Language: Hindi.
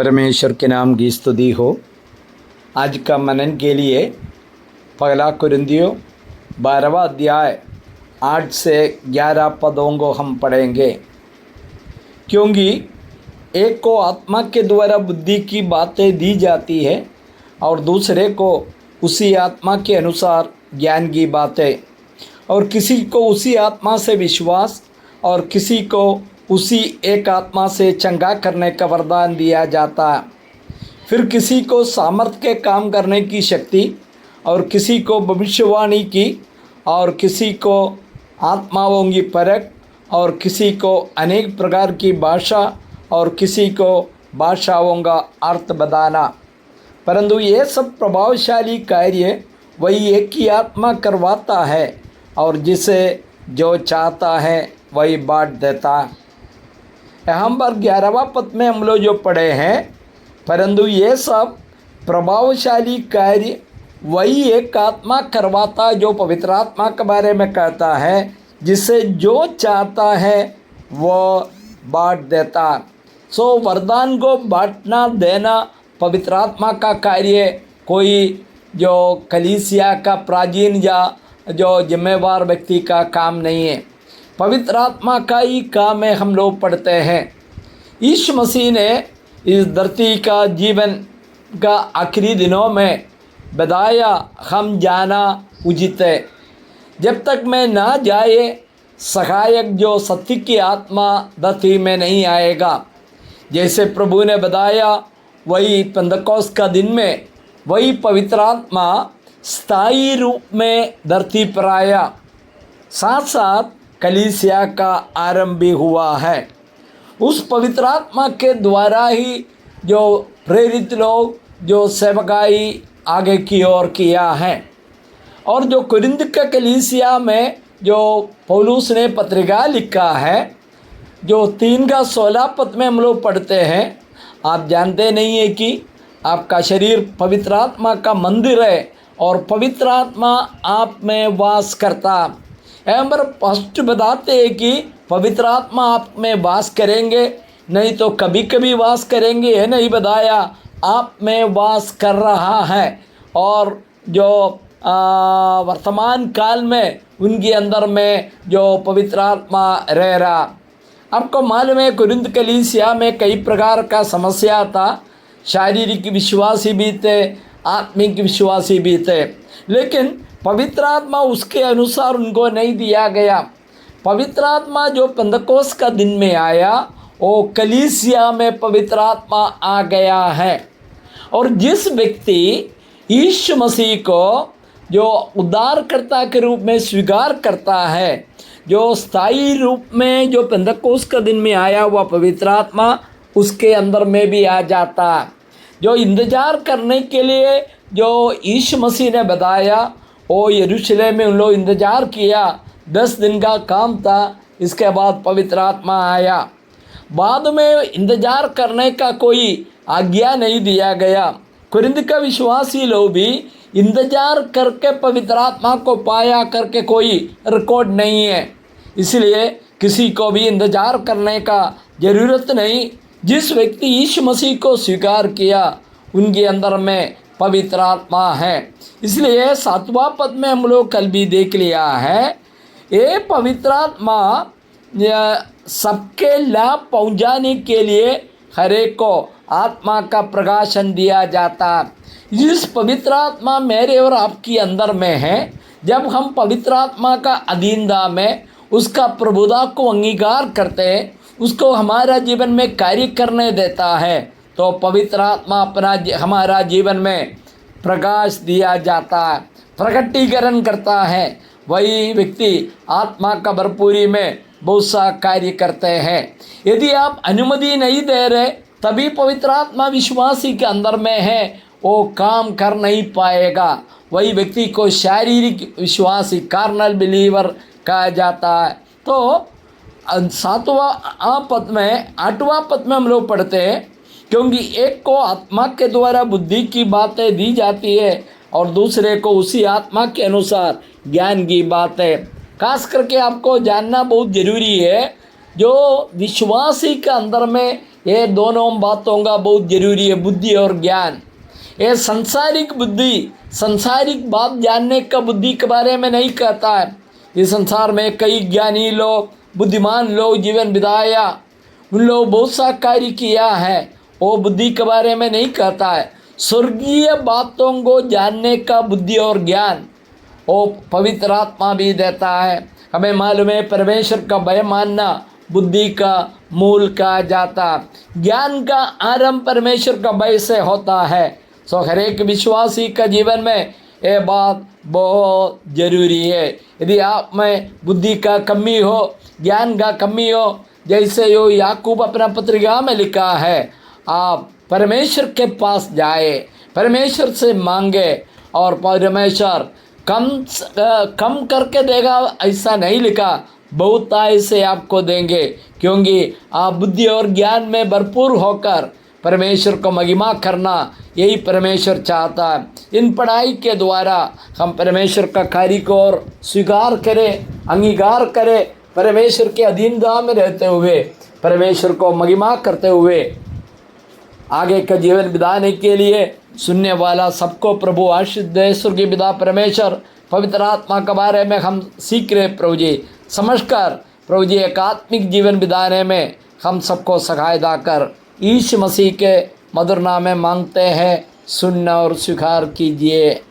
परमेश्वर के नाम की स्तुति हो। आज का मनन के लिए पहला कुरिन्थियों 12वां अध्याय 8 से 11 पदों को हम पढ़ेंगे। क्योंकि एक को आत्मा के द्वारा बुद्धि की बातें दी जाती है और दूसरे को उसी आत्मा के अनुसार ज्ञान की बातें, और किसी को उसी आत्मा से विश्वास और किसी को उसी एक आत्मा से चंगा करने का वरदान दिया जाता है। फिर किसी को सामर्थ के काम करने की शक्ति, और किसी को भविष्यवाणी की, और किसी को आत्माओं की परख, और किसी को अनेक प्रकार की भाषा, और किसी को भाषाओं का अर्थ बताना। परंतु ये सब प्रभावशाली कार्य वही एक ही आत्मा करवाता है, और जिसे जो चाहता है वही बांट देता है। यहाँ पर 11वां पद में हम लोग जो पढ़े हैं, परंतु ये सब प्रभावशाली कार्य वही एक आत्मा करवाता है जो पवित्र आत्मा के बारे में कहता है, जिसे जो चाहता है वो बांट देता। सो वरदान को बांटना देना पवित्र आत्मा का कार्य कोई जो कलीसिया का प्राचीन या जो जिम्मेवार व्यक्ति का काम नहीं है, पवित्र आत्मा का ही काम है। हम लोग पढ़ते हैं यीशु मसीह ने इस धरती का जीवन का आखिरी दिनों में बताया, हम जाना उचित है। जब तक मैं ना जाए सहायक जो सत्य की आत्मा धरती में नहीं आएगा। जैसे प्रभु ने बताया वही पेंतकोस्त का दिन में वही पवित्र आत्मा स्थायी रूप में धरती पर आया, साथ साथ कलीसिया का आरंभ भी हुआ है। उस पवित्र आत्मा के द्वारा ही जो प्रेरित लोग जो सेवकाई आगे की ओर किया है, और जो कुरिन्थ के कलीसिया में जो पौलुस ने पत्रिका लिखा है, जो 3 का 16 पद में हम लोग पढ़ते हैं, आप जानते नहीं है कि आपका शरीर पवित्र आत्मा का मंदिर है और पवित्र आत्मा आप में वास करता। यहाँ पर फर्स्ट बताते हैं कि पवित्र आत्मा आप में वास करेंगे, नहीं तो कभी कभी वास करेंगे, ये नहीं बताया। आप में वास कर रहा है, और जो वर्तमान काल में उनके अंदर में जो पवित्र आत्मा रह रहा। आपको मालूम है कुरिन्थ कलीसिया में कई प्रकार का समस्या था। शारीरिक विश्वासी भी थे, आत्मिक विश्वासी भी थे, लेकिन पवित्र आत्मा उसके अनुसार उनको नहीं दिया गया। पवित्र आत्मा जो पेंतकोस्त का दिन में आया, वो कलीसिया में पवित्र आत्मा आ गया है। और जिस व्यक्ति यीशु मसीह को जो उद्धारकर्ता के रूप में स्वीकार करता है, जो स्थायी रूप में जो पेंतकोस्त का दिन में आया हुआ पवित्र आत्मा उसके अंदर में भी आ जाता। जो इंतजार करने के लिए जो यीशु मसीह ने बताया, वो यरूशलेम में उन लोग इंतजार किया, 10 दिन का काम था। इसके बाद पवित्र आत्मा आया। बाद में इंतजार करने का कोई आज्ञा नहीं दिया गया। कुरिन्थ का विश्वासी लोग भी इंतजार करके पवित्र आत्मा को पाया करके कोई रिकॉर्ड नहीं है। इसलिए किसी को भी इंतजार करने का ज़रूरत नहीं। जिस व्यक्ति यीशु मसीह को स्वीकार किया उनके अंदर में पवित्र आत्मा है। इसलिए 7वां पद में हम लोग कल भी देख लिया है, ये पवित्र आत्मा सबके लाभ पहुंचाने के लिए हर एक को आत्मा का प्रकाशन दिया जाता। जिस पवित्र आत्मा मेरे और आपकी अंदर में है, जब हम पवित्र आत्मा का अधीनता में उसका प्रभुता को अंगीकार करते हैं, उसको हमारा जीवन में कार्य करने देता है, तो पवित्र आत्मा अपना हमारा जीवन में प्रकाश दिया जाता है, प्रकटीकरण करता है। वही व्यक्ति आत्मा का भरपूरी में बहुत सा कार्य करते हैं। यदि आप अनुमति नहीं दे रहे, तभी पवित्र आत्मा विश्वासी के अंदर में है, वो काम कर नहीं पाएगा। वही व्यक्ति को शारीरिक विश्वासी कार्नल बिलीवर कहा जाता है। तो 7वां पद में 8वां पद में हम लोग पढ़ते हैं, क्योंकि एक को आत्मा के द्वारा बुद्धि की बातें दी जाती है और दूसरे को उसी आत्मा के अनुसार ज्ञान की बातें। खास करके आपको जानना बहुत ज़रूरी है, जो विश्वासी के अंदर में ये दोनों बातों का बहुत जरूरी है, बुद्धि और ज्ञान। ये सांसारिक बुद्धि, सांसारिक बात जानने का बुद्धि के बारे में नहीं कहता है। इस संसार में कई ज्ञानी लोग, बुद्धिमान लोग जीवन बिताया, उन लोग बहुत सा कार्य किया है, वो बुद्धि के बारे में नहीं कहता है। स्वर्गीय बातों को जानने का बुद्धि और ज्ञान वो पवित्र आत्मा भी देता है। हमें मालूम है परमेश्वर का भय मानना बुद्धि का मूल कहा जाता। ज्ञान का आरंभ परमेश्वर का भय से होता है। सो हर एक विश्वासी का जीवन में ये बात बहुत जरूरी है। यदि आप में बुद्धि का कमी हो, ज्ञान का कमी हो, जैसे यो याकूब अपना पत्रिका में लिखा है, आप परमेश्वर के पास जाए, परमेश्वर से मांगे और परमेश्वर कम करके देगा ऐसा नहीं लिखा, बहुत आय से आपको देंगे, क्योंकि आप बुद्धि और ज्ञान में भरपूर होकर परमेश्वर को महिमा करना यही परमेश्वर चाहता है। इन पढ़ाई के द्वारा हम परमेश्वर का कार्य को और स्वीकार करें, अंगीकार करें, परमेश्वर के अधीनता में रहते हुए परमेश्वर को महिमा करते हुए आगे का जीवन बिताने के लिए सुनने वाला सबको प्रभु आशीष दे। स्वर्गीय पिता परमेश्वर पवित्र आत्मा के बारे में हम सीख रहे प्रभु जी, समझकर प्रभु जी एक आत्मिक जीवन बिताने में हम सबको सहायता कर यीशु मसीह के मधुर नाम में मांगते हैं, सुनना और स्वीकार कीजिए।